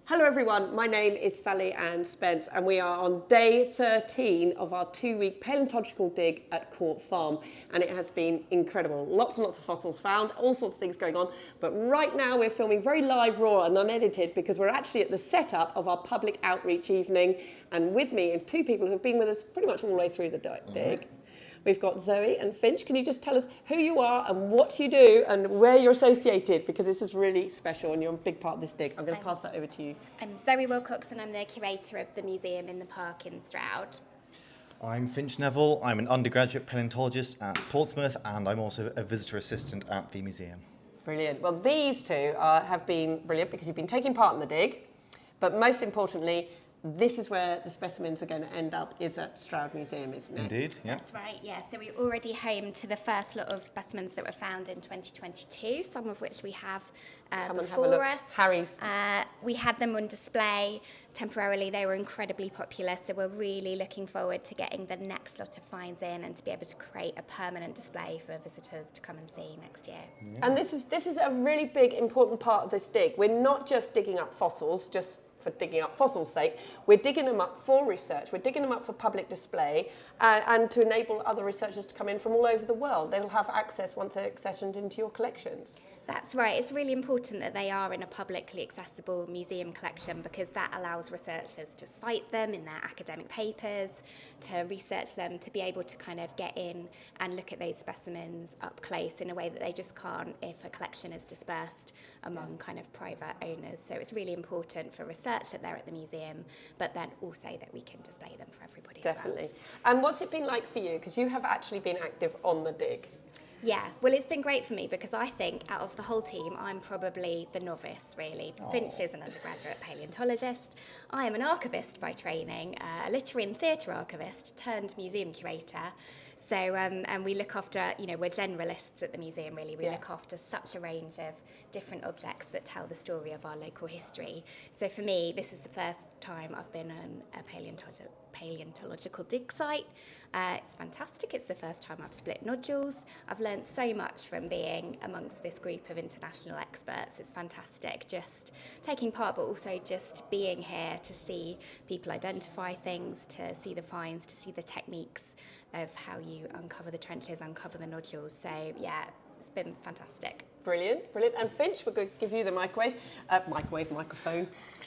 Hello everyone, my name is Sally Ann Spence and we are on day 13 of our 2-week paleontological dig at Court Farm, and it has been incredible. Lots and lots of fossils found, all sorts of things going on, but right now we're filming very live, raw and unedited because we're actually at the setup of our public outreach evening, and with me are two people who have been with us pretty much all the way through the dig. We've got Zoe and Finch. Can you just tell us who you are and what you do and where you're associated? Because this is really special and you're a big part of this dig. I'm going to pass that over to you. I'm Zoe Wilcox and I'm the curator of the museum in the park in Stroud. I'm Finch Neville. I'm an undergraduate paleontologist at Portsmouth and I'm also a visitor assistant at the museum. Brilliant. Well, these two have been brilliant because you've been taking part in the dig, but most importantly, this is where the specimens are going to end up, is at Stroud Museum, isn't it? Indeed, yeah. That's right, yeah. So we're already home to the first lot of specimens that were found in 2022, some of which we have before us. Harry's. We had them on display temporarily. They were incredibly popular, so we're really looking forward to getting the next lot of finds in and to be able to create a permanent display for visitors to come and see next year. Yeah. And this is a really big, important part of this dig. We're not just digging up fossils, just for digging up fossils' sake. We're digging them up for research. We're digging them up for public display and to enable other researchers to come in from all over the world. They'll have access once they're accessioned into your collections. That's right. It's really important that they are in a publicly accessible museum collection because that allows researchers to cite them in their academic papers, to research them, to be able to kind of get in and look at those specimens up close in a way that they just can't if a collection is dispersed among kind of private owners. So it's really important for research that they're at the museum, but then also that we can display them for everybody Definitely. as well. And what's it been like for you? Because you have actually been active on the dig. Yeah, well, it's been great for me because I think out of the whole team, I'm probably the novice, really. Finch is an undergraduate paleontologist. I am an archivist by training, a literary and theatre archivist turned museum curator. So, and we look after, we're generalists at the museum, really. We look after such a range of different objects that tell the story of our local history. So for me, this is the first time I've been on a paleontological dig site. It's fantastic. It's the first time I've split nodules. I've learned so much from being amongst this group of international experts. It's fantastic just taking part, but also just being here to see people identify things, to see the finds, to see the techniques of how you uncover the trenches, uncover the nodules. So yeah, it's been fantastic. Brilliant, brilliant. And Finch, we're going to give you the microphone.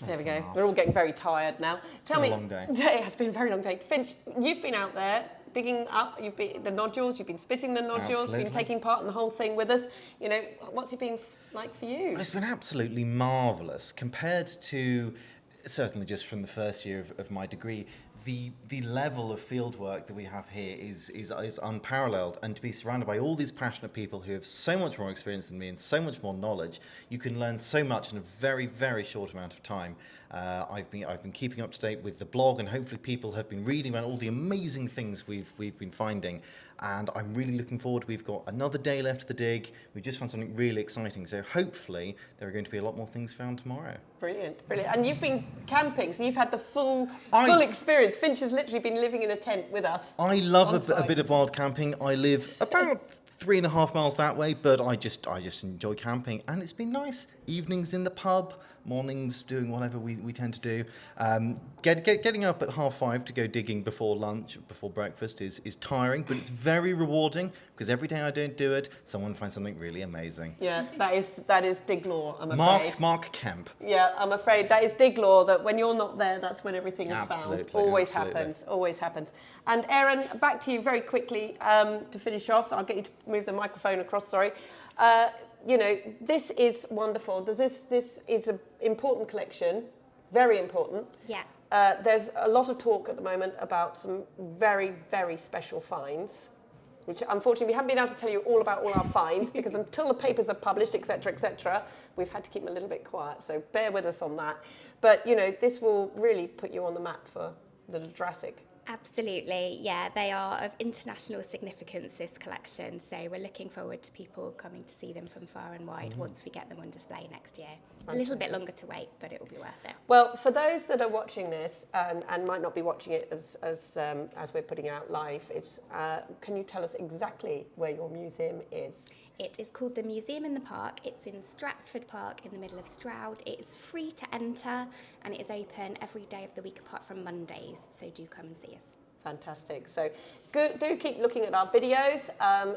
There we go. We're all getting very tired now. Tell me. It's been a long day. It has been a very long day. Finch, you've been out there digging up, you've been the nodules, you've been spitting the nodules, Absolutely. you've been taking part in the whole thing with us. What's it been like for you? Well, it's been absolutely marvellous compared to, certainly just from the first year of my degree, the level of field work that we have here is unparalleled, and to be surrounded by all these passionate people who have so much more experience than me and so much more knowledge, you can learn so much in a very, very short amount of time. I've been keeping up to date with the blog, and hopefully people have been reading about all the amazing things we've been finding, and I'm really looking forward. We've got another day left of the dig. We just found something really exciting, so hopefully there are going to be a lot more things found tomorrow. Brilliant, brilliant. And you've been camping, so you've had the full experience. Finch has literally been living in a tent with us. I love a bit of wild camping. I live about 3.5 miles that way, but I just enjoy camping, and it's been nice. Evenings in the pub, mornings doing whatever we tend to do. Getting up at 5:30 to go digging before lunch, before breakfast is tiring, but it's very rewarding because every day I don't do it, someone finds something really amazing. Yeah, that is dig law, I'm afraid. Mark Kemp. Yeah, I'm afraid that is dig law, that when you're not there, that's when everything is found. Always happens. And Aaron, back to you very quickly to finish off. I'll get you to move the microphone across, sorry. This is wonderful. This is an important collection, very important. Yeah. There's a lot of talk at the moment about some very, very special finds, which unfortunately we haven't been able to tell you all about all our finds because until the papers are published, etc., we've had to keep them a little bit quiet. So bear with us on that. But, this will really put you on the map for the Jurassic. Absolutely, yeah. They are of international significance, this collection. So we're looking forward to people coming to see them from far and wide once we get them on display next year. A little bit longer to wait, but it will be worth it. Well, for those that are watching this and might not be watching it as we're putting it out live, can you tell us exactly where your museum is? It is called the Museum in the Park. It's in Stratford Park in the middle of Stroud. It is free to enter and it is open every day of the week apart from Mondays, so do come and see us. Fantastic. So do keep looking at our videos.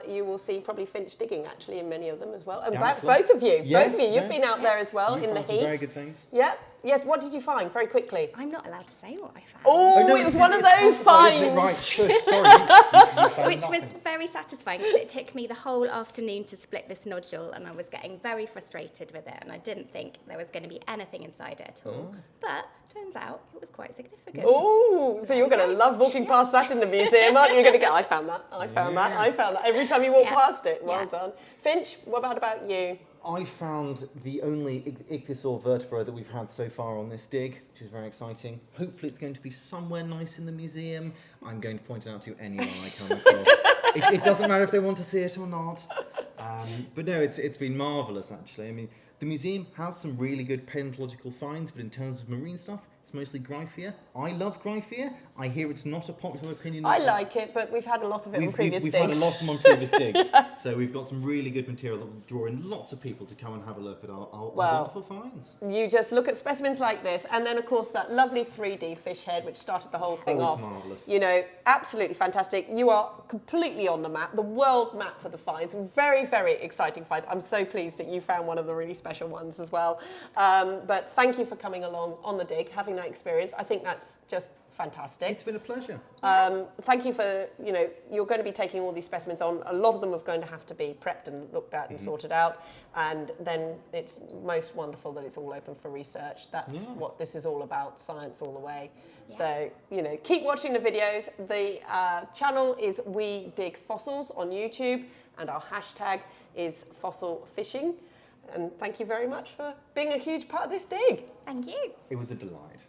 You will see probably Finch digging actually in many of them as well. And both of you, you've been out there as well in the heat. Very good things. Yeah. Yes. What did you find? Very quickly. I'm not allowed to say what I found. Oh, no, it was one of those finds. Right, sure, sorry. Which was very satisfying because it took me the whole afternoon to split this nodule and I was getting very frustrated with it and I didn't think there was going to be anything inside it at all. But turns out it was quite significant. Oh, so you're going to love walking past that in the museum, aren't you? You're going to go, I found that, I found that. Every time you walk past it. Well done. Finch, what about you? I found the only ichthyosaur vertebra that we've had so far on this dig, which is very exciting. Hopefully it's going to be somewhere nice in the museum. I'm going to point it out to anyone I come across. It doesn't matter if they want to see it or not. But no, it's been marvellous actually. I mean, the museum has some really good paleontological finds, but in terms of marine stuff, it's mostly Gryphia. I love Gryphia. I hear it's not a popular opinion. I like it, but we've had a lot of it on previous digs. We've had a lot of them on previous digs. So we've got some really good material that will draw in lots of people to come and have a look at our wonderful finds. You just look at specimens like this, and then of course that lovely 3D fish head, which started the whole thing off. It's marvellous. You know, absolutely fantastic. You are completely on the map, the world map for the finds. Very, very exciting finds. I'm so pleased that you found one of the really special ones as well. But thank you for coming along on the dig, having that experience. I think that's just fantastic. It's been a pleasure. Thank you for, you're going to be taking all these specimens on. A lot of them are going to have to be prepped and looked at and sorted out. And then it's most wonderful that it's all open for research. That's what this is all about, science all the way. Yeah. So, keep watching the videos. The channel is We Dig Fossils on YouTube and our hashtag is fossil fishing. And thank you very much for being a huge part of this dig. Thank you. It was a delight.